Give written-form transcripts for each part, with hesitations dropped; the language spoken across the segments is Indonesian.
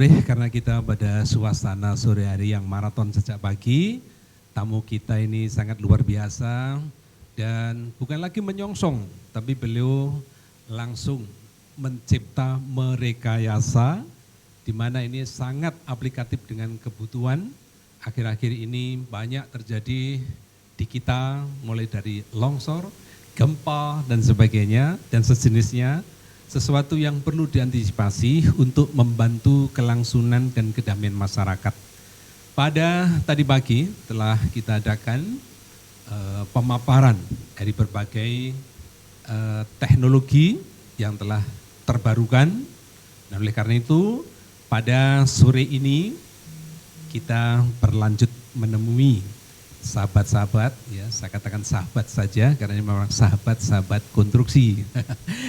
Karena kita pada suasana sore hari yang maraton sejak pagi, tamu kita ini sangat luar biasa dan bukan lagi menyongsong, tapi beliau langsung mencipta merekayasa, di mana ini sangat aplikatif dengan kebutuhan. Akhir-akhir ini banyak terjadi di kita, mulai dari longsor, gempa dan sebagainya dan sejenisnya. Sesuatu yang perlu diantisipasi untuk membantu kelangsungan dan kedamaian masyarakat. Pada tadi pagi telah kita adakan pemaparan dari berbagai teknologi yang telah terbarukan. Dan oleh karena itu pada sore ini kita berlanjut menemui sahabat-sahabat, ya saya katakan sahabat saja karena ini memang sahabat-sahabat konstruksi.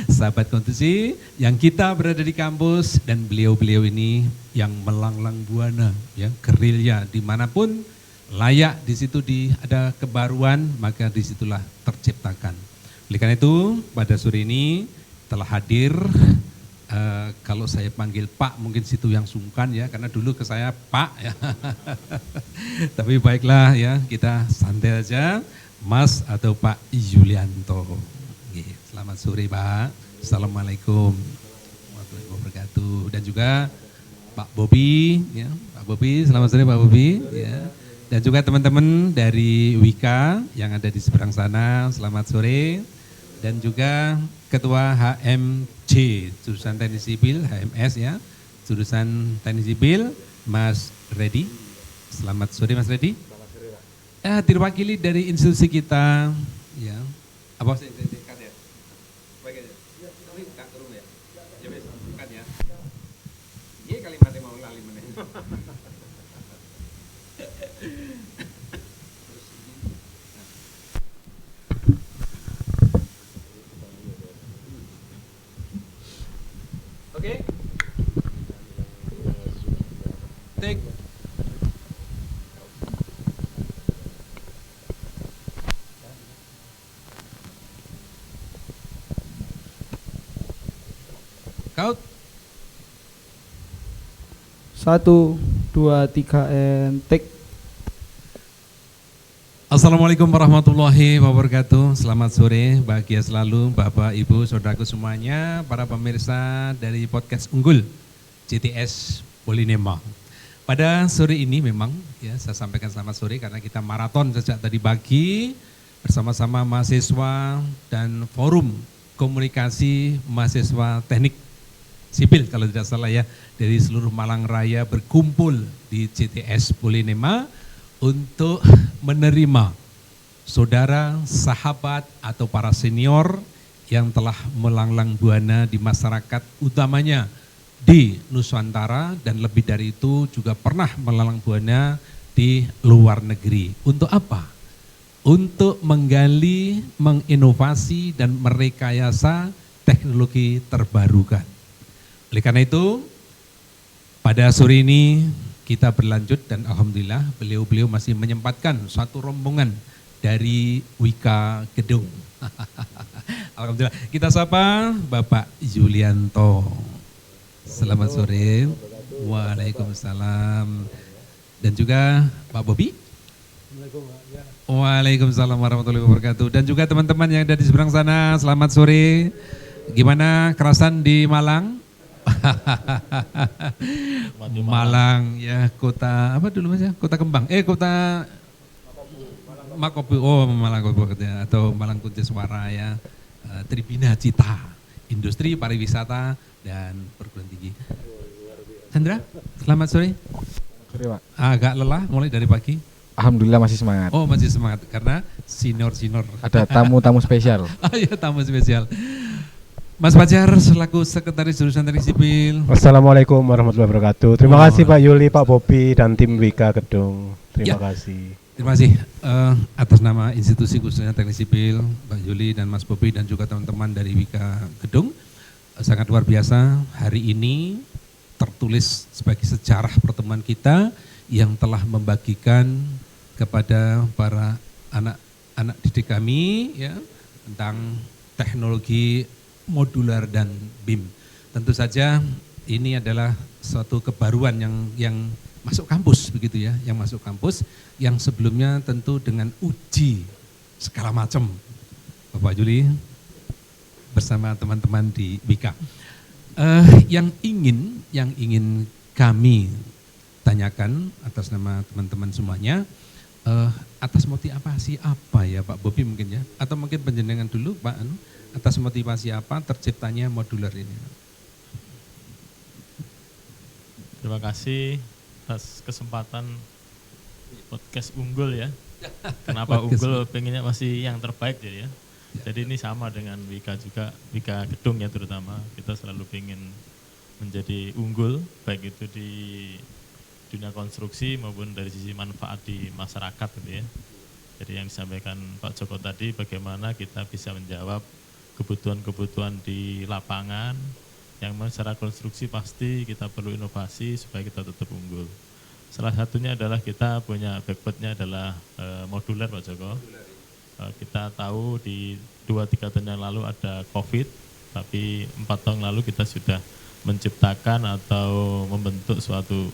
Sahabat konstruksi yang kita berada di kampus dan beliau-beliau ini yang melanglang buana, ya gerilya dimanapun layak di situ ada kebaruan, maka disitulah terciptakan. Oleh karena itu pada sore ini telah hadir. Kalau saya panggil Pak mungkin situ yang sungkan ya, karena dulu ke saya Pak ya. Tapi baiklah ya, kita santai aja, Mas atau Pak Yulianto. Selamat sore Pak, Assalamualaikum warahmatullahi wabarakatuh. Dan juga Pak Bobi, ya Pak Bobi, selamat sore Pak Bobi. Ya. Dan juga teman-teman dari Wika yang ada di seberang sana, selamat sore. Dan juga Ketua HMC, jurusan Teknik Sipil, HMS ya, jurusan Teknik Sipil, Mas Reddy. Selamat sore Mas Reddy. Selamat sore Pak. Diwakili dari institusi kita, ya. Apa sih dekat ya? Baik aja. Ya, tapi enggak turun ya. Ya wes, bukan ya. Ini kalimatnya mau lali meneh. Oke. Take. Count. 1, 2, 3 and take. Assalamualaikum warahmatullahi wabarakatuh. Selamat sore, bahagia selalu Bapak, Ibu, saudaraku semuanya, para pemirsa dari podcast Unggul CTS Polinema. Pada sore ini memang ya saya sampaikan selamat sore karena kita maraton sejak tadi pagi bersama-sama mahasiswa dan forum komunikasi mahasiswa teknik sipil kalau tidak salah ya, dari seluruh Malang Raya berkumpul di CTS Polinema untuk menerima saudara, sahabat atau para senior yang telah melanglang buana di masyarakat, utamanya di Nusantara dan lebih dari itu juga pernah melanglang buana di luar negeri. Untuk apa? Untuk menggali, menginovasi dan merekayasa teknologi terbarukan. Oleh karena itu, pada sore ini kita berlanjut dan alhamdulillah beliau-beliau masih menyempatkan satu rombongan dari Wika Gedung. Alhamdulillah. Kita sapa Bapak Yulianto. Selamat sore. Waalaikumsalam. Dan juga Pak Bobi. Waalaikumsalam warahmatullahi wabarakatuh. Dan juga teman-teman yang ada di seberang sana, selamat sore. Gimana kerasan di Malang? Malang ya, kota apa dulu Mas ya? Kota Kembang. Kota Makopi. Oh, Malang ya, atau Malang Kunceswara ya. Tribina Cita, industri pariwisata dan perguruan tinggi. Hendra, selamat sore. Sore Pak. Agak lelah mulai dari pagi. Alhamdulillah masih semangat. Oh, masih semangat karena senior. Ada tamu-tamu spesial. Iya, tamu spesial. Mas Fajar selaku Sekretaris Jurusan Teknik Sipil. Assalamualaikum warahmatullahi wabarakatuh. Terima kasih Pak Yuli, Pak Bobi, dan tim Wika Gedung. Terima kasih. Terima kasih atas nama institusi khususnya Teknik Sipil, Pak Yuli dan Mas Bobi dan juga teman-teman dari Wika Gedung. Sangat luar biasa hari ini tertulis sebagai sejarah pertemuan kita yang telah membagikan kepada para anak-anak didik kami ya tentang teknologi modular dan BIM. Tentu saja ini adalah suatu kebaruan yang masuk kampus begitu ya, yang masuk kampus yang sebelumnya tentu dengan uji segala macam. Bapak Juli bersama teman-teman di Wika. Yang ingin kami tanyakan atas nama teman-teman semuanya, atas motivasi apa ya Pak Bobi mungkin ya, atau mungkin penjenengan dulu Pak Anu, atas motivasi apa terciptanya modular ini? Terima kasih atas kesempatan podcast unggul ya. Kenapa unggul? Pengennya masih yang terbaik jadi ya. Jadi ini sama dengan Wika juga, Wika Gedung ya terutama. Kita selalu pengen menjadi unggul, baik itu di dunia konstruksi maupun dari sisi manfaat di masyarakat gitu ya. Jadi yang disampaikan Pak Joko tadi, bagaimana kita bisa menjawab kebutuhan-kebutuhan di lapangan, yang secara konstruksi pasti kita perlu inovasi supaya kita tetap unggul. Salah satunya adalah kita punya backbone-nya adalah modular Pak Joko. Kita tahu di 2-3 tahun yang lalu ada COVID, tapi 4 tahun lalu kita sudah menciptakan atau membentuk suatu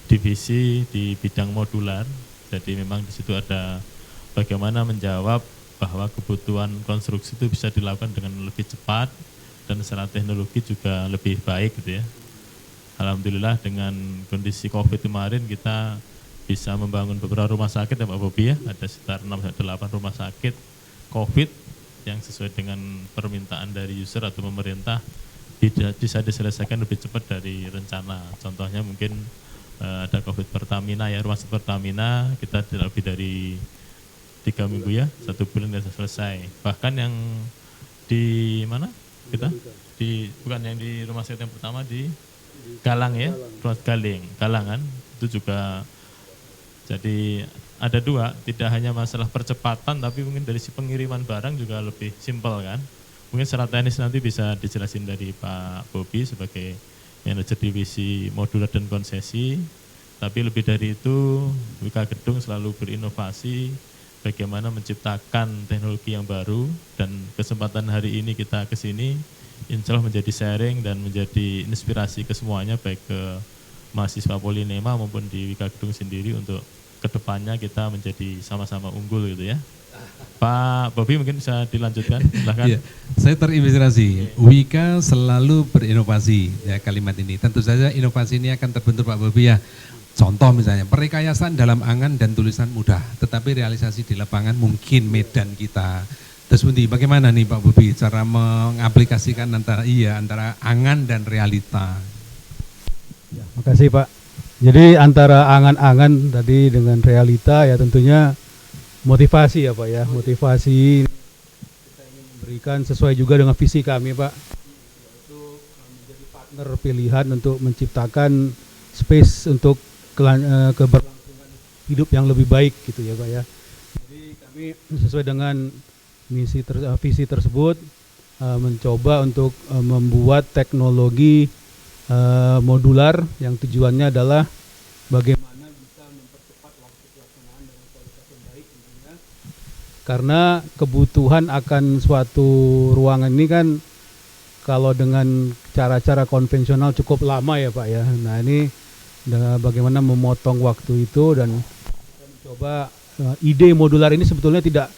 divisi di bidang modular. Jadi memang di situ ada bagaimana menjawab bahwa kebutuhan konstruksi itu bisa dilakukan dengan lebih cepat dan secara teknologi juga lebih baik gitu ya. Alhamdulillah dengan kondisi COVID kemarin kita bisa membangun beberapa rumah sakit ya Pak Bobi ya, ada sekitar 6-8 rumah sakit COVID yang sesuai dengan permintaan dari user atau pemerintah bisa diselesaikan lebih cepat dari rencana. Contohnya mungkin ada COVID Pertamina ya, rumah sakit Pertamina kita tidak lebih dari 3 minggu ya, 1 bulan sudah selesai. Bahkan yang di mana kita? Bukan yang di rumah sakit yang pertama di Galang ya, rumah Galang kan, itu juga. Jadi ada 2, tidak hanya masalah percepatan tapi mungkin dari si pengiriman barang juga lebih simpel kan. Mungkin secara teknis nanti bisa dijelasin dari Pak Bobi sebagai manajer divisi modular dan konsesi. Tapi lebih dari itu, Wika Gedung selalu berinovasi bagaimana menciptakan teknologi yang baru, dan kesempatan hari ini kita ke sini insya Allah menjadi sharing dan menjadi inspirasi ke semuanya, baik ke mahasiswa Polinema maupun di Wika Gedung sendiri untuk kedepannya kita menjadi sama-sama unggul gitu ya. Pak Bobi mungkin bisa dilanjutkan, silahkan. Ya, saya terinspirasi. Wika selalu berinovasi ya kalimat ini. Tentu saja inovasi ini akan terbentuk Pak Bobi ya. Contoh misalnya perkayasaan dalam angan dan tulisan mudah, tetapi realisasi di lapangan mungkin medan kita. Terus bagaimana nih Pak Bobi cara mengaplikasikan antara angan dan realita? Ya, makasih Pak. Jadi antara angan-angan tadi dengan realita ya tentunya motivasi ya Pak ya, motivasi kita ingin memberikan sesuai juga dengan visi kami Pak, yaitu menjadi partner pilihan untuk menciptakan space untuk keberlangsungan hidup yang lebih baik gitu ya Pak ya. Jadi kami sesuai dengan visi tersebut mencoba untuk membuat teknologi modular yang tujuannya adalah bagaimana bisa mempercepat waktu pelaksanaan dengan kualitas yang baik tentunya. Karena kebutuhan akan suatu ruangan ini kan kalau dengan cara-cara konvensional cukup lama ya Pak ya. Nah ini bagaimana memotong waktu itu, dan kita mencoba ide modular ini sebetulnya tidak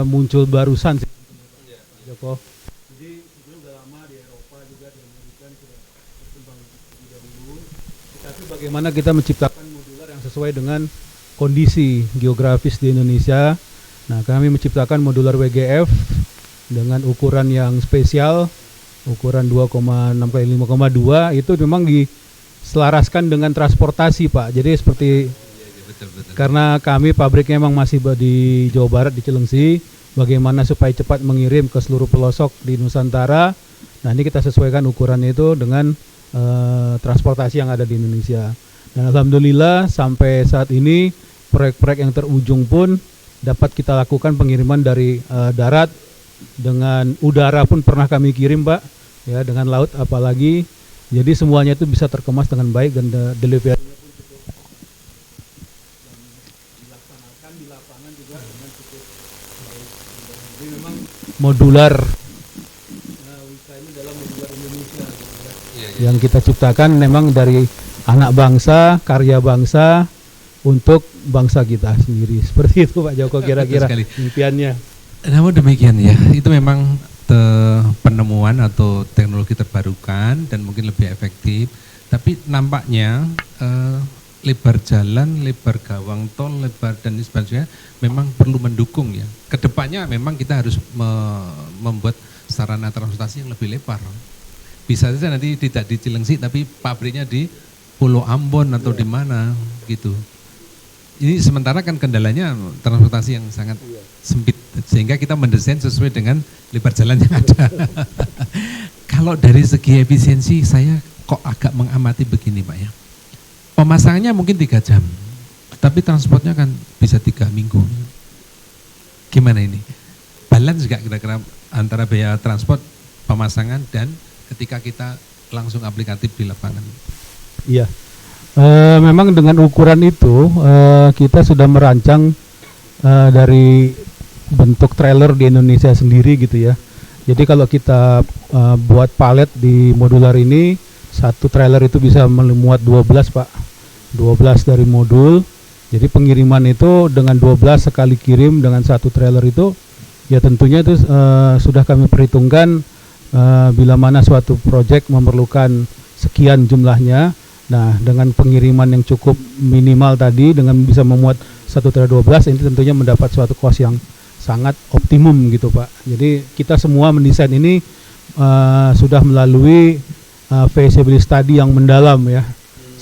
muncul barusan sih Pak Joko. Jadi sebetulnya sudah lama di Eropa juga, di Amerika sudah berkembang lebih dahulu. Tetapi bagaimana kita menciptakan modular yang sesuai dengan kondisi geografis di Indonesia. Nah kami menciptakan modular WGF dengan ukuran yang spesial, ukuran 2,6 x 5,2 itu memang diselaraskan dengan transportasi Pak. Jadi seperti karena kami pabriknya memang masih di Jawa Barat di Cilengsi, bagaimana supaya cepat mengirim ke seluruh pelosok di Nusantara. Nah ini kita sesuaikan ukurannya itu dengan transportasi yang ada di Indonesia. Dan alhamdulillah sampai saat ini proyek-proyek yang terujung pun dapat kita lakukan pengiriman dari darat, dengan udara pun pernah kami kirim Pak, ya dengan laut apalagi. Jadi semuanya itu bisa terkemas dengan baik dan delivery dilaksanakan di lapangan juga dengan cukup baik. Jadi memang modular. Nah, Wika ini adalah modular Indonesia. Yang kita ciptakan memang dari anak bangsa, karya bangsa untuk bangsa kita sendiri. Seperti itu Pak Joko kira-kira Betul sekali. impiannya. Namun demikian ya, itu memang penemuan atau teknologi terbarukan dan mungkin lebih efektif. Tapi nampaknya lebar jalan, lebar gawang tol, lebar dan sebagainya memang perlu mendukung ya. Kedepannya memang kita harus membuat sarana transportasi yang lebih lebar. Bisa saja nanti tidak di Cilengsi tapi pabriknya di Pulau Ambon atau di mana gitu. Ini sementara kan kendalanya transportasi yang sangat sempit sehingga kita mendesain sesuai dengan lebar jalan yang ada. Kalau dari segi efisiensi saya kok agak mengamati begini Pak ya. Pemasangannya mungkin 3 jam, tapi transportnya kan bisa 3 minggu. Gimana ini? Balance juga kira-kira antara biaya transport, pemasangan dan ketika kita langsung aplikatif di lapangan. Iya. Memang dengan ukuran itu kita sudah merancang dari bentuk trailer di Indonesia sendiri gitu ya. Jadi kalau kita buat palet di modular ini, satu trailer itu bisa memuat 12 Pak. 12 dari modul. Jadi pengiriman itu dengan 12 sekali kirim dengan satu trailer itu ya tentunya itu sudah kami perhitungkan bila mana suatu proyek memerlukan sekian jumlahnya. Nah, dengan pengiriman yang cukup minimal tadi dengan bisa memuat satu trailer 12 ini tentunya mendapat suatu cost yang sangat optimum gitu Pak. Jadi kita semua mendesain ini sudah melalui feasibility study yang mendalam ya.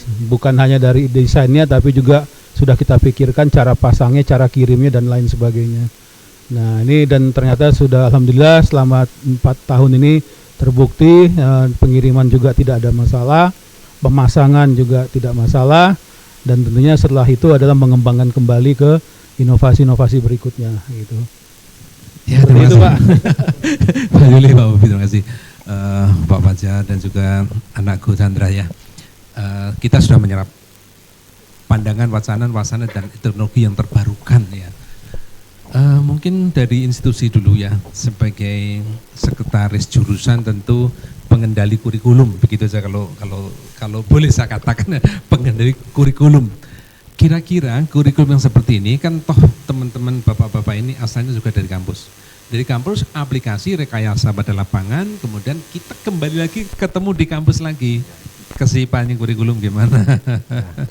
Bukan hanya dari desainnya tapi juga sudah kita pikirkan cara pasangnya, cara kirimnya dan lain sebagainya. Nah, ini dan ternyata sudah alhamdulillah selama 4 tahun ini terbukti pengiriman juga tidak ada masalah. Pemasangan juga tidak masalah dan tentunya setelah itu adalah mengembangkan kembali ke inovasi-inovasi berikutnya gitu. Ya, terima kasih Pak. Pak Yuli, Pak Bobi, terima kasih Pak Fajar dan juga anakku Chandra ya. Kita sudah menyerap pandangan wacana dan teknologi yang terbarukan ya. Mungkin dari institusi dulu ya, sebagai sekretaris jurusan tentu pengendali kurikulum begitu saja kalau boleh saya katakan pengendali kurikulum. Kira-kira kurikulum yang seperti ini kan toh teman-teman bapak-bapak ini asalnya juga dari kampus. Dari kampus aplikasi rekayasa pada lapangan, kemudian kita kembali lagi ketemu di kampus lagi. Kesiapannya kurikulum gimana?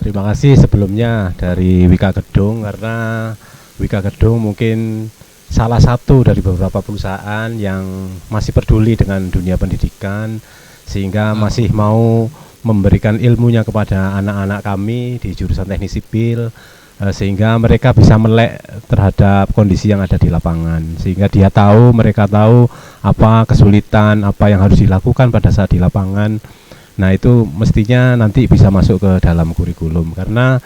Terima kasih sebelumnya dari Wika Gedung karena Wika Gedung mungkin salah satu dari beberapa perusahaan yang masih peduli dengan dunia pendidikan sehingga masih mau memberikan ilmunya kepada anak-anak kami di jurusan teknik sipil sehingga mereka bisa melek terhadap kondisi yang ada di lapangan sehingga mereka tahu apa kesulitan, apa yang harus dilakukan pada saat di lapangan. Nah, itu mestinya nanti bisa masuk ke dalam kurikulum karena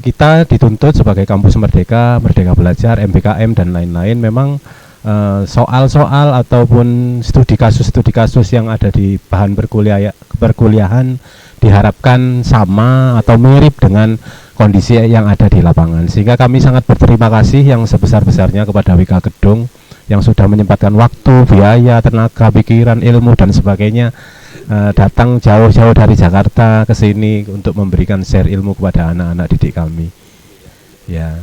kita dituntut sebagai kampus Merdeka Belajar, MBKM dan lain-lain memang soal-soal ataupun studi kasus yang ada di bahan perkuliahan diharapkan sama atau mirip dengan kondisi yang ada di lapangan sehingga kami sangat berterima kasih yang sebesar-besarnya kepada Wika Gedung yang sudah menyempatkan waktu, biaya, tenaga, pikiran, ilmu dan sebagainya datang jauh-jauh dari Jakarta ke sini untuk memberikan share ilmu kepada anak-anak didik kami. Ya.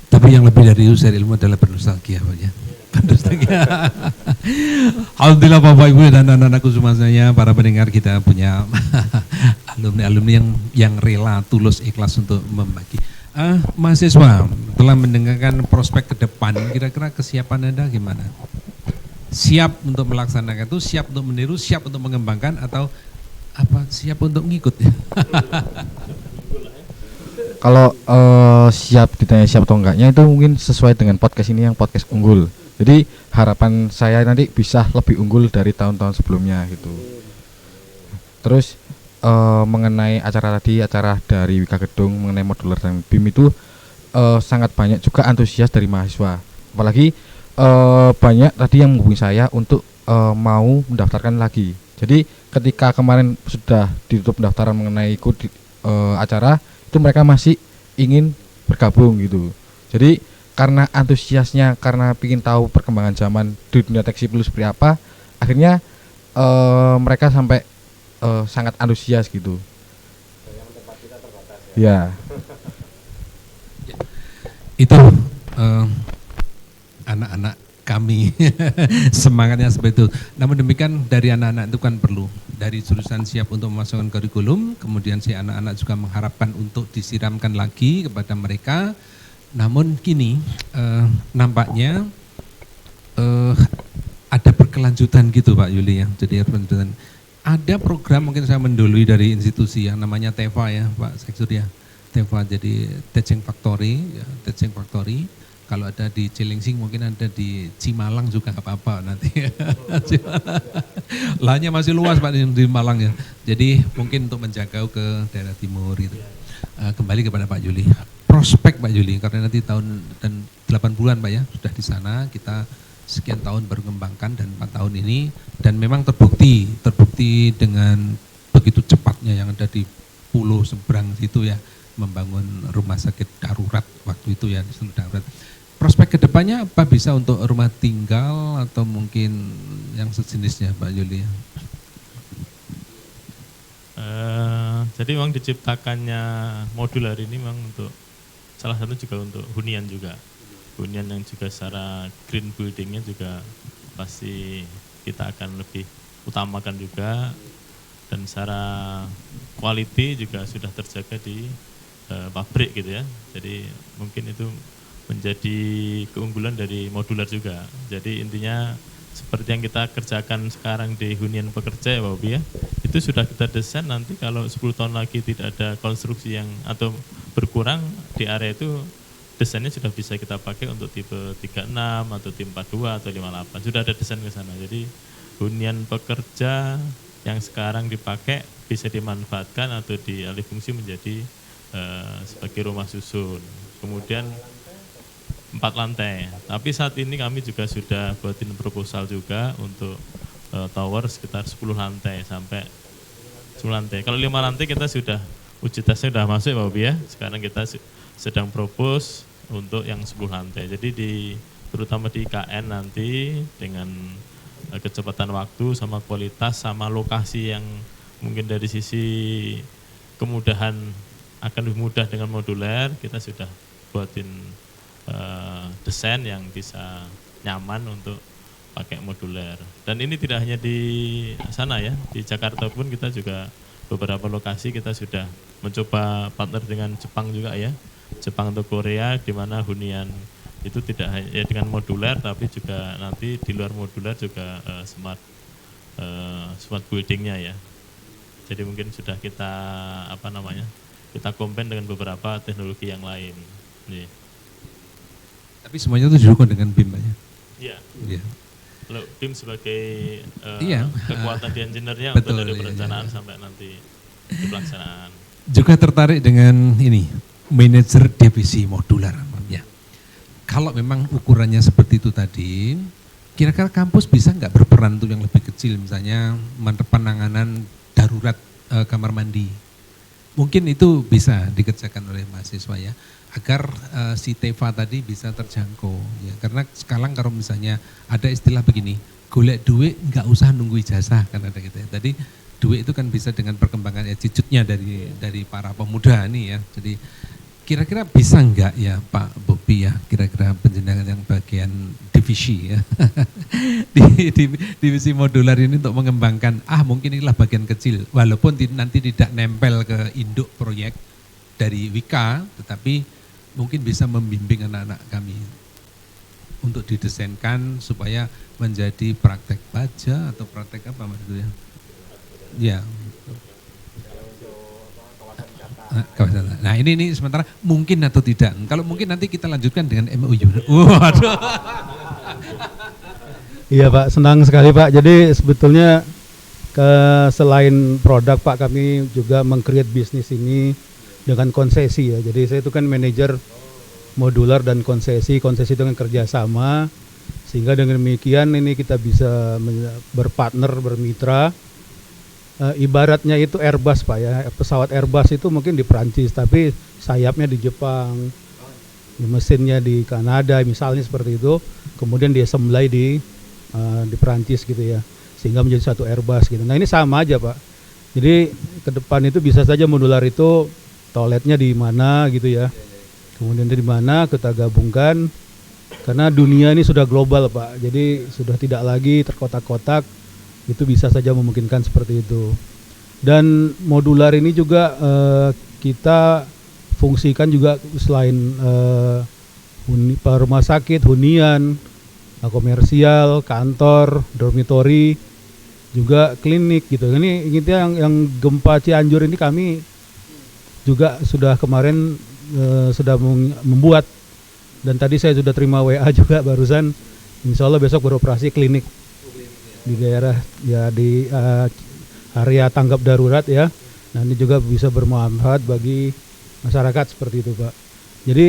Tapi yang lebih dari itu share ilmu adalah bernostalgia Pak ya. Bernostalgia. Alhamdulillah Bapak Ibu dan anak-anakku semuanya, para pendengar kita punya alumni-alumni yang rela, tulus, ikhlas untuk membagi. Mahasiswa telah mendengarkan prospek ke depan, kira-kira kesiapan Anda gimana? Siap untuk melaksanakan itu, siap untuk meniru, siap untuk mengembangkan atau apa siap untuk ngikut? Kalau siap ditanya siap atau enggaknya itu mungkin sesuai dengan podcast ini yang podcast unggul. Jadi harapan saya nanti bisa lebih unggul dari tahun-tahun sebelumnya gitu. Terus mengenai acara dari Wika Gedung mengenai modular dan BIM itu sangat banyak juga antusias dari mahasiswa. Apalagi banyak tadi yang menghubungi saya untuk mau mendaftarkan lagi. Jadi ketika kemarin sudah ditutup pendaftaran mengenai ikut acara itu mereka masih ingin bergabung gitu. Jadi karena antusiasnya, karena ingin tahu perkembangan zaman di dunia teknik sipil seperti apa, akhirnya mereka sampai sangat antusias gitu. Ya. Itu anak-anak kami semangatnya seperti itu. Namun demikian dari anak-anak itu kan perlu dari jurusan siap untuk memasukkan kurikulum, kemudian si anak-anak juga mengharapkan untuk disiramkan lagi kepada mereka. Namun kini nampaknya ada berkelanjutan gitu Pak Yuli ya. Jadi berkelanjutan. Ada program mungkin saya mendului dari institusi yang namanya TEVA ya Pak Sekjur ya. TEVA jadi Teaching Factory, ya, Teaching Factory. Kalau ada di Cilingsing mungkin ada di Cimalang juga nggak apa-apa nanti. Lahannya masih luas Pak di Malang ya. Jadi mungkin untuk menjangkau ke daerah timur itu. Kembali kepada Pak Yuli. Prospek Pak Yuli karena nanti tahun dan 8 bulan Pak ya sudah di sana kita sekian tahun baru mengembangkan dan 4 tahun ini dan memang terbukti dengan begitu cepatnya yang ada di pulau seberang situ ya membangun rumah sakit darurat waktu itu ya darurat. Prospek kedepannya apa bisa untuk rumah tinggal atau mungkin yang sejenisnya Pak Yuli? Jadi memang diciptakannya modular ini memang untuk salah satu juga untuk hunian juga. Hunian yang juga secara green buildingnya juga pasti kita akan lebih utamakan juga dan secara quality juga sudah terjaga di pabrik gitu ya. Jadi mungkin itu menjadi keunggulan dari modular juga. Jadi intinya seperti yang kita kerjakan sekarang di hunian pekerja ya Pak Bobi ya, itu sudah kita desain nanti kalau 10 tahun lagi tidak ada konstruksi yang atau berkurang di area itu desainnya sudah bisa kita pakai untuk tipe 36 atau tipe 42 atau 58. Sudah ada desain ke sana. Jadi hunian pekerja yang sekarang dipakai bisa dimanfaatkan atau dialih fungsi menjadi sebagai rumah susun. Kemudian 4 lantai. Tapi saat ini kami juga sudah buatin proposal juga untuk tower sekitar 10 lantai sampai 10 lantai. Kalau 5 lantai kita sudah uji tesnya sudah masuk Pak Bobi ya. Sekarang kita sedang propose untuk yang 10 lantai. Jadi terutama di IKN nanti dengan kecepatan waktu sama kualitas sama lokasi yang mungkin dari sisi kemudahan akan lebih mudah dengan modular, kita sudah buatin desain yang bisa nyaman untuk pakai modular. Dan ini tidak hanya di sana ya, di Jakarta pun kita juga beberapa lokasi kita sudah mencoba partner dengan Jepang juga ya. Jepang atau Korea di mana hunian itu tidak hanya dengan modular tapi juga nanti di luar modular juga smart buildingnya ya. Jadi mungkin sudah kita kita combine dengan beberapa teknologi yang lain. Yeah. Tapi semuanya itu didukung dengan BIM Pak ya? Iya. Yeah. Kalau BIM sebagai kekuatan di engineer-nya betul, untuk dari perencanaan sampai nanti di pelaksanaan. Juga tertarik dengan ini, manajer divisi modular. Ya. Kalau memang ukurannya seperti itu tadi, kira-kira kampus bisa nggak berperan untuk yang lebih kecil, misalnya penanganan darurat kamar mandi. Mungkin itu bisa dikerjakan oleh mahasiswa ya, agar si TEVA tadi bisa terjangkau. Ya. Karena sekarang kalau misalnya ada istilah begini, golek duit nggak usah nunggu ijazah kan ada gitu ya. Tadi duit itu kan bisa dengan perkembangan attitude-nya dari para pemuda nih ya. Jadi kira-kira bisa enggak ya Pak Bobi ya, kira-kira penjenengan yang bagian divisi ya, di divisi modular ini untuk mengembangkan, mungkin inilah bagian kecil, walaupun nanti tidak nempel ke induk proyek dari Wika, tetapi mungkin bisa membimbing anak-anak kami untuk didesainkan supaya menjadi praktek baja atau praktek apa maksudnya? Ya. Nah ini sementara mungkin atau tidak. Kalau mungkin nanti kita lanjutkan dengan MOU. Waduh. Iya Pak, senang sekali Pak. Jadi sebetulnya selain produk Pak, kami juga meng-create bisnis ini dengan konsesi ya. Jadi saya itu kan manajer modular dan konsesi itu kan kerjasama. Sehingga dengan demikian ini kita bisa berpartner, bermitra. Ibaratnya itu Airbus Pak ya, pesawat Airbus itu mungkin di Perancis tapi sayapnya di Jepang, mesinnya di Kanada misalnya seperti itu, kemudian dia assembly di Perancis gitu ya. sehingga menjadi satu Airbus gitu. Nah ini sama aja Pak. Jadi ke depan itu bisa saja modular itu toiletnya di mana gitu ya. Kemudian di mana kita gabungkan, karena dunia ini sudah global Pak. Jadi sudah tidak lagi terkotak-kotak, itu bisa saja memungkinkan seperti itu. Dan modular ini juga kita fungsikan juga selain rumah sakit, hunian, komersial, kantor, dormitori, juga klinik gitu. Ini kita yang gempa Cianjur ini kami juga sudah kemarin sudah membuat, dan tadi saya sudah terima WA juga barusan, insya Allah besok beroperasi klinik di daerah ya di area tanggap darurat ya. Nah ini juga bisa bermanfaat bagi masyarakat seperti itu Pak. Jadi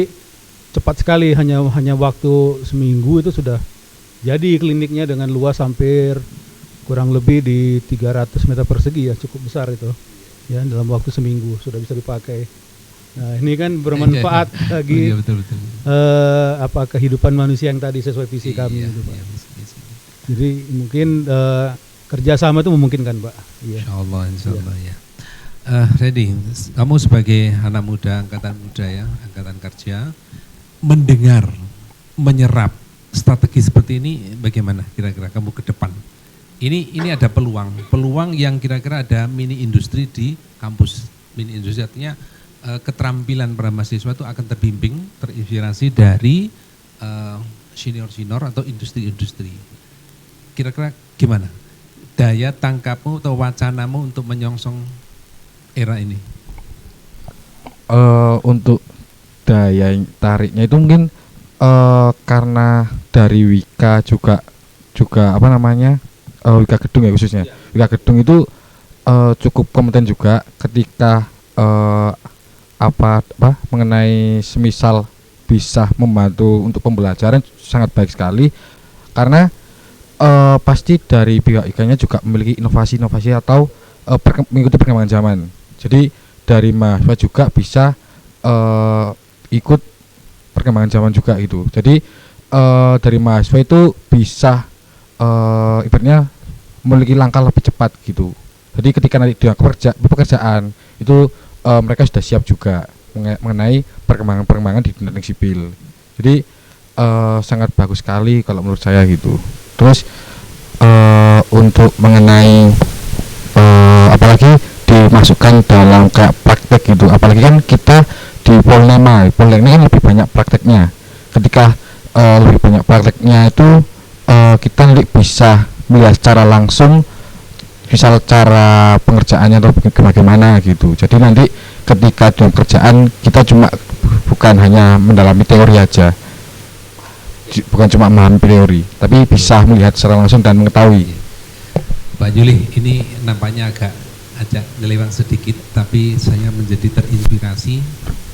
cepat sekali, hanya waktu seminggu itu sudah jadi kliniknya dengan luas hampir kurang lebih di 300 meter persegi ya, cukup besar itu ya, dalam waktu seminggu sudah bisa dipakai. Nah ini kan bermanfaat bagi betul. kehidupan manusia yang tadi sesuai visi kami itu Pak. Jadi mungkin kerjasama itu memungkinkan Pak. Iya. Insya Allah ya. Reddy, kamu sebagai anak muda, angkatan muda ya, angkatan kerja, mendengar, menyerap strategi seperti ini, bagaimana kira-kira kamu ke depan? Ini ada peluang yang kira-kira ada mini industri di kampus. Mini industri artinya keterampilan para mahasiswa itu akan terbimbing, terinspirasi dari senior-senior atau industri-industri. Kira-kira gimana daya tangkapmu atau wacanamu untuk menyongsong era ini? Untuk daya tariknya itu mungkin karena dari Wika juga apa namanya, Wika Gedung ya khususnya. Wika Gedung itu cukup kompeten juga ketika mengenai semisal bisa membantu untuk pembelajaran, sangat baik sekali, karena pasti dari pihak IKA-nya juga memiliki inovasi-inovasi atau mengikuti perkembangan zaman. Jadi dari mahasiswa juga bisa ikut perkembangan zaman juga gitu. Jadi dari mahasiswa itu bisa ibaratnya memiliki langkah lebih cepat gitu. Jadi ketika nanti dia pekerjaan itu mereka sudah siap juga mengenai perkembangan di dunia sipil. Jadi sangat bagus sekali kalau menurut saya gitu. Terus untuk mengenai apalagi dimasukkan dalam kayak praktek gitu, apalagi kan kita di Polnema ini kan lebih banyak prakteknya. Ketika lebih banyak prakteknya itu kita nanti bisa melihat secara langsung misal cara pengerjaannya atau bagaimana gitu. Jadi nanti ketika dalam kerjaan kita bukan hanya mendalami teori aja, bukan cuma memahami teori, tapi bisa melihat secara langsung dan mengetahui. Pak Juli, ini nampaknya agak nyeleweng sedikit, tapi saya menjadi terinspirasi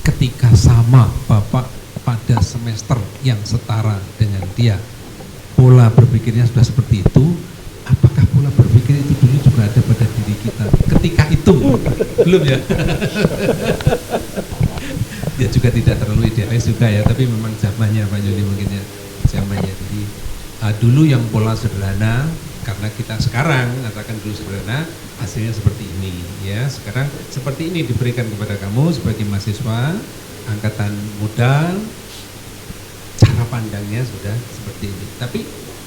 ketika sama Bapak pada semester yang setara dengan dia. Pola berpikirnya sudah seperti itu. Apakah pola berpikir itu dulu juga ada pada diri kita ketika itu? Belum ya? Dia juga tidak terlalu idealis juga ya, tapi memang zamannya Pak Juli mungkin ya, zamannya. Jadi dulu yang pola sederhana, karena kita sekarang katakan dulu sederhana, hasilnya seperti ini ya. Sekarang seperti ini diberikan kepada kamu sebagai mahasiswa angkatan muda, cara pandangnya sudah seperti ini. Tapi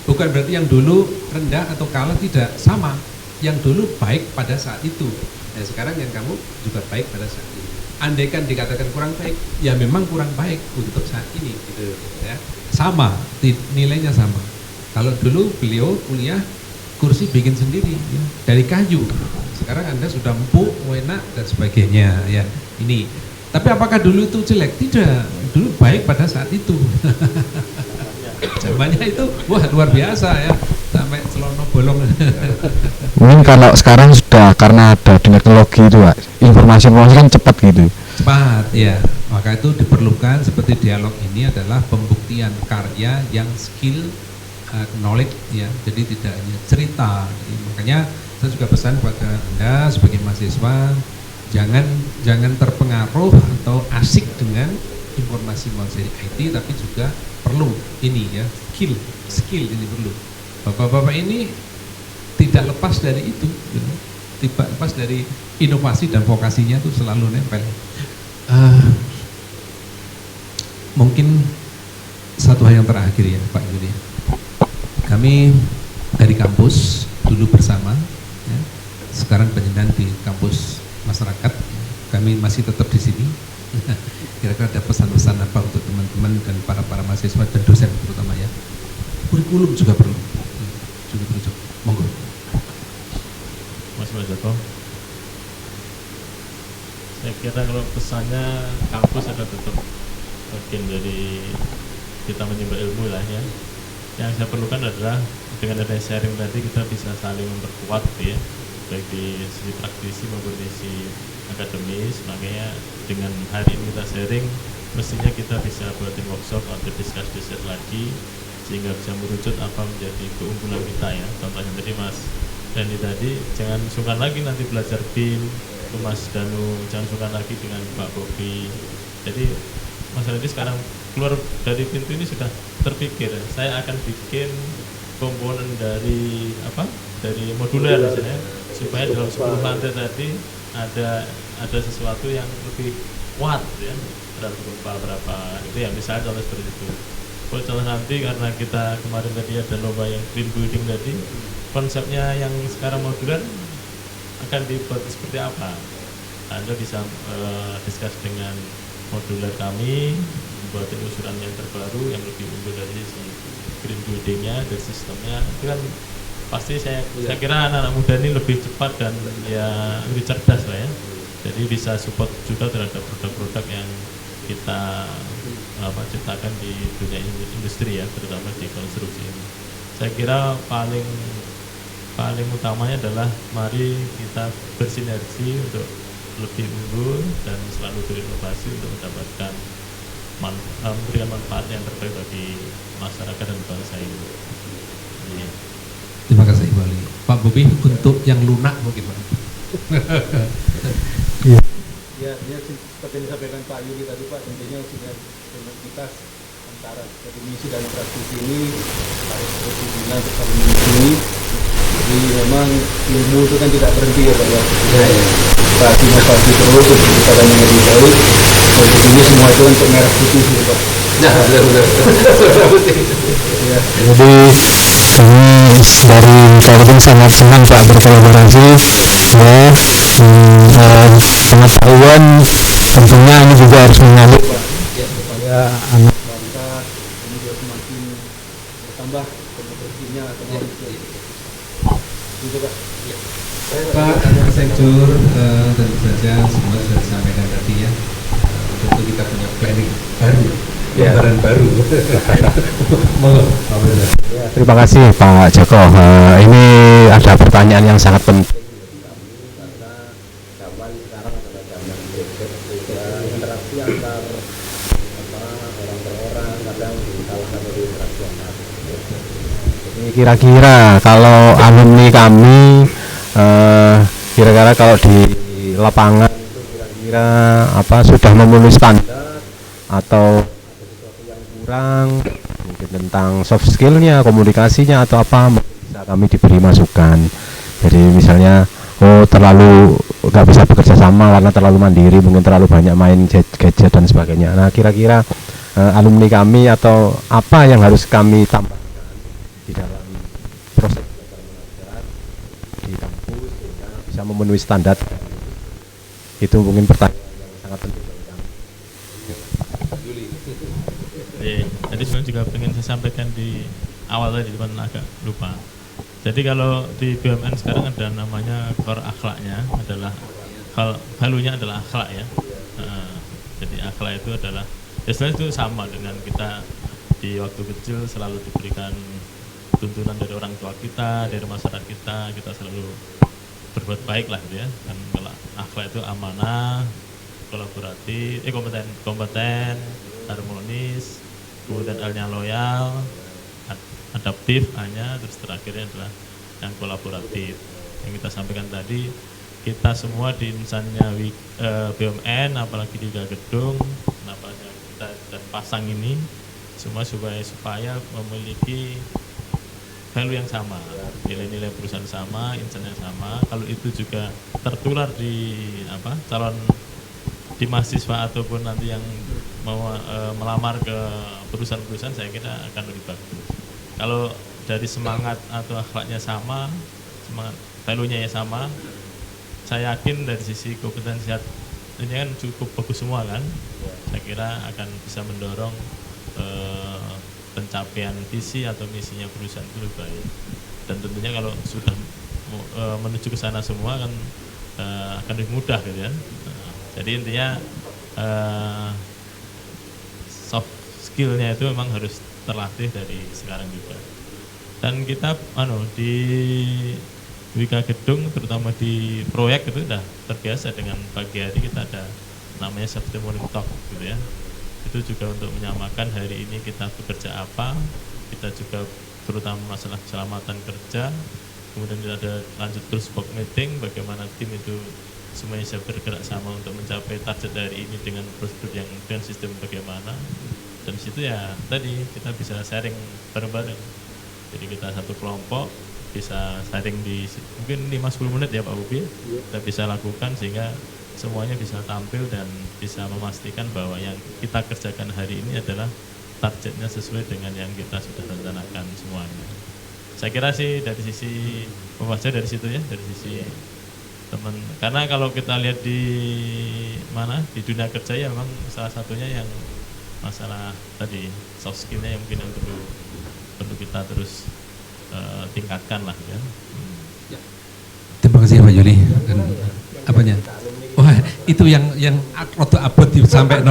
bukan berarti yang dulu rendah atau kalah, tidak, sama. Yang dulu baik pada saat itu. Nah sekarang yang kamu juga baik pada saat ini. Andaikan dikatakan kurang baik, ya memang kurang baik untuk saat ini gitu ya. Sama, nilainya sama. Kalau dulu beliau kuliah kursi bikin sendiri ya, dari kayu. Sekarang Anda sudah empuk, enak dan sebagainya ya. Ini. Tapi apakah dulu itu jelek? Tidak. Dulu baik pada saat itu. Zamannya itu wah luar biasa ya, sampai celono bolong. Mungkin kalau sekarang sudah karena ada teknologi itu Pak, informasi kan cepat gitu. Cepat ya, maka itu diperlukan seperti dialog ini adalah pembuktian karya yang skill, knowledge ya, jadi tidak hanya cerita. Jadi, makanya saya juga pesan kepada Anda sebagai mahasiswa, jangan terpengaruh atau asik dengan informasi dari IT, tapi juga perlu ini ya, skill ini perlu. Bapak-bapak ini tidak lepas dari itu, gitu. Tidak lepas dari inovasi dan vokasinya itu selalu nempel. Mungkin satu hal yang terakhir ya Pak Yudi. Kami dari kampus dulu bersama, ya, sekarang penjenengan di kampus masyarakat, kami masih tetap di sini. Kira-kira ada pesan-pesan apa untuk teman-teman dan para mahasiswa dan dosen terutama ya? Kurikulum juga perlu. Monggo. Mas Joko. Saya kira kalau pesannya kampus ada tetap bagian dari kita menimba ilmu lah ya. Yang saya perlukan adalah dengan ada sharing tadi kita bisa saling memperkuat gitu ya, baik di sisi praktisi maupun di sisi akademis. Makanya dengan hari ini kita sharing, mestinya kita bisa buatin workshop atau discuss lagi sehingga bisa merucut apa menjadi keunggulan kita ya. Contohnya tadi Mas Randy tadi, jangan sungkan lagi nanti belajar BIM, ke Mas Danu, jangan sungkan lagi dengan Pak Bobi. Jadi Mas Randy sekarang keluar dari pintu ini sudah terpikir, saya akan bikin komponen dari apa? Dari moduler misalnya, supaya dalam 10 lantai tadi ada sesuatu yang lebih kuat ya, dalam berupa berapa itu ya, misalnya contoh seperti itu. Kalau contoh nanti karena kita kemarin tadi ada lomba yang green building tadi, konsepnya yang sekarang moduler akan dibuat seperti apa? Anda bisa discuss dengan moduler kami, membuat usulan yang terbaru yang lebih unggul dari si green buildingnya, dari sistemnya. Itu kan pasti saya kira anak-anak muda ini lebih cepat dan ya lebih cerdas lah ya. Jadi bisa support juga terhadap produk-produk yang kita ciptakan di dunia industri ya, terutama di konstruksi ini. Saya kira paling utamanya adalah mari kita bersinergi untuk lebih unggul dan selalu berinovasi untuk mendapatkan memberikan manfaat yang terbaik bagi masyarakat dan bangsa ini. Iya. Terima kasih Ibu Ali. Pak Bobi, untuk yang lunak mungkin Pak. Ya, seperti yang disampaikan Pak Yudi tadi Pak, intinya sinergitas antara akademisi dan praktisi ini harus terus dibina untuk saling melindungi. Jadi memang ilmu itu kan tidak berhenti ya Pak ya. Inovasi terus untuk kita dan yang lebih baik. Dan tentunya semua itu untuk merah putih gitu Pak. Nah, benar. Ya. Jadi kami dari Kaltim sangat senang Pak berkolaborasi ya, pengetahuan tentunya ini juga harus mengalir supaya anak bangsa ini juga semakin bertambah kompetensinya gitu Pak. Pak Sekjur, tentu saja semua sudah disampaikan tadi ya. Tentu kita punya planning baru, lembaran baru. Monggo, Pak Wira. Terima kasih Pak Joko. Ini ada pertanyaan yang sangat penting. Karena zaman sekarang adalah zaman interaksi antar orang per orang, kadang disalahkan dari interaksi antar. Ini kira-kira kalau alumni kami, kira-kira kalau di lapangan itu kira-kira apa sudah memenuhi standar atau ada sesuatu yang kurang mungkin tentang soft skillnya, komunikasinya atau apa, bisa kami diberi masukan. Jadi misalnya terlalu nggak bisa bekerja sama karena terlalu mandiri, mungkin terlalu banyak main gadget dan sebagainya. Nah kira-kira alumni kami atau apa yang harus kami tambahkan di dalam proses belajar mengajar di kampus sehingga bisa memenuhi standar. Itu mungkin pertanyaan yang sangat penting bagi kami. Jadi sebenarnya juga ingin saya sampaikan di awal tadi, cuman agak lupa. Jadi kalau di BUMN sekarang ada namanya core akhlaknya, adalah halunya adalah akhlak ya. Jadi akhlak itu adalah, ya sebenarnya itu sama dengan kita di waktu kecil selalu diberikan tuntunan dari orang tua kita, dari masyarakat kita selalu berbuat baik lah gitu ya. Dan kalau akhlak itu amanah, kolaboratif, kompeten, harmonis, kemudian L-nya loyal, adaptif, A-nya, terus terakhirnya adalah yang kolaboratif. Yang kita sampaikan tadi, kita semua di instansinya BUMN, apalagi di Gedung, kenapa kita dan pasang ini semua supaya memiliki value yang sama, nilai-nilai perusahaan sama, insan yang sama. Kalau itu juga tertular di calon di mahasiswa ataupun nanti yang mau melamar ke perusahaan-perusahaan, saya kira akan lebih bagus. Kalau dari semangat atau akhlaknya sama, semangat value-nya ya sama, saya yakin dari sisi kompetensi ini kan cukup bagus semua kan. Saya kira akan bisa mendorong pencapaian visi atau misinya perusahaan itu lebih baik. Dan tentunya kalau sudah menuju ke sana semua kan akan lebih mudah gitu ya. Jadi intinya soft skillnya itu memang harus terlatih dari sekarang juga. Dan kita di Wika Gedung terutama di proyek itu sudah terbiasa dengan pagi hari kita ada namanya safety morning talk gitu ya. Itu juga untuk menyamakan hari ini kita bekerja apa, kita juga terutama masalah keselamatan kerja, kemudian kita ada lanjut terus work meeting, bagaimana tim itu semuanya bisa bergerak sama untuk mencapai target hari ini dengan prosedur yang dengan sistem bagaimana. Dan situ ya tadi kita bisa sharing bareng-bareng. Jadi kita satu kelompok bisa sharing di mungkin 5-10 menit ya Pak Bobi, kita bisa lakukan sehingga semuanya bisa tampil dan bisa memastikan bahwa yang kita kerjakan hari ini adalah targetnya sesuai dengan yang kita sudah rencanakan semuanya. Saya kira sih dari sisi pembaca dari situ ya, dari sisi teman. Karena kalau kita lihat di di dunia kerja ya memang salah satunya yang masalah tadi soft skillnya yang mungkin perlu kita terus tingkatkan lah ya. Terima kasih Pak Yuli. Dan apanya? Wah, itu yang roto abot sampai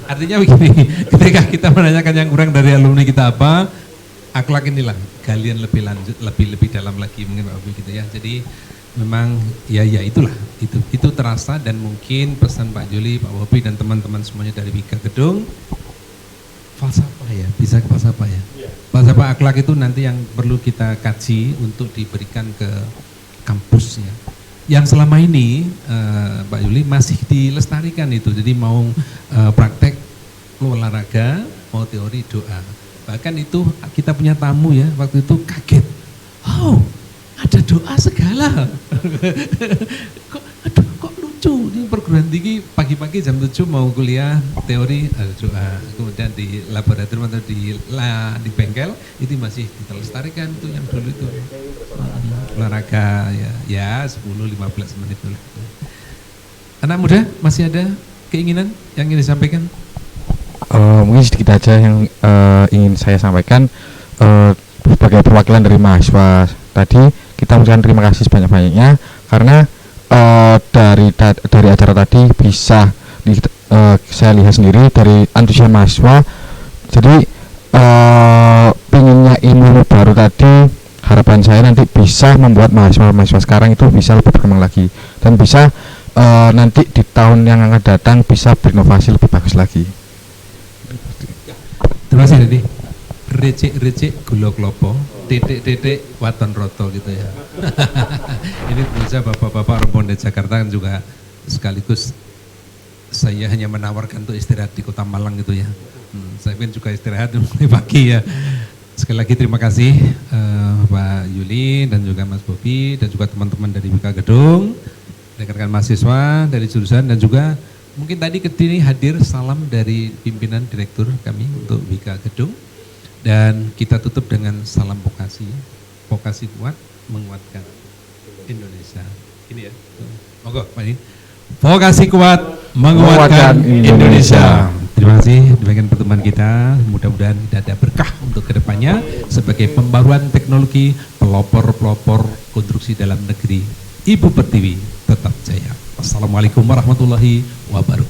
Artinya begini, ketika kita menanyakan yang kurang dari alumni kita apa, akhlak inilah galian lebih lanjut, lebih dalam lagi mungkin Pak Bobi gitu ya. Jadi memang ya itulah itu terasa dan mungkin pesan Pak Yuli, Pak Bobi dan teman-teman semuanya dari Wika Gedung, falsafah ya, bisa ke falsafah ya. Falsafah akhlak itu nanti yang perlu kita kaji untuk diberikan ke kampusnya. Yang selama ini Pak Yuli masih dilestarikan itu, jadi mau praktek olahraga, mau teori doa. Bahkan itu kita punya tamu ya, waktu itu kaget. Oh, ada doa segala. Kok lucu, ini perguruan tinggi pagi-pagi jam 7 mau kuliah teori ada doa. Kemudian di laboratorium atau di bengkel itu masih dilestarikan tuh yang dulu itu. Olahraga ya 10-15 menit dulu. Anak muda masih ada keinginan yang ingin disampaikan? Mungkin sedikit aja yang ingin saya sampaikan sebagai perwakilan dari mahasiswa tadi, kita mengucapkan terima kasih sebanyak-banyaknya karena dari acara tadi bisa saya lihat sendiri dari antusias mahasiswa. Jadi pinginnya ilmu baru tadi, harapan saya nanti bisa membuat mahasiswa sekarang itu bisa lebih berkembang lagi dan bisa nanti di tahun yang akan datang bisa berinovasi lebih bagus lagi. Terima kasih Dede. Recek gula klopo, titik waton roto gitu ya. Ini bisa bapak-bapak Rembonde Jakarta kan juga sekaligus saya hanya menawarkan untuk istirahat di Kota Malang gitu ya. Saya pun juga istirahat mulai pagi ya. Sekali lagi terima kasih Pak Yuli dan juga Mas Bobi dan juga teman-teman dari Wika Gedung, rekan-rekan mahasiswa dari jurusan dan juga mungkin tadi kediri hadir salam dari pimpinan direktur kami untuk Wika Gedung. Dan kita tutup dengan salam vokasi. Vokasi kuat menguatkan Indonesia. Ini ya. Monggo Pak ini. Vokasi kuat menguatkan Indonesia. Terima kasih demikian pertemuan kita. Mudah-mudahan tidak ada berkah untuk kedepannya sebagai pembaruan teknologi, pelopor-pelopor konstruksi dalam negeri. Ibu Pertiwi tetap jaya. Wassalamualaikum warahmatullahi wabarakatuh.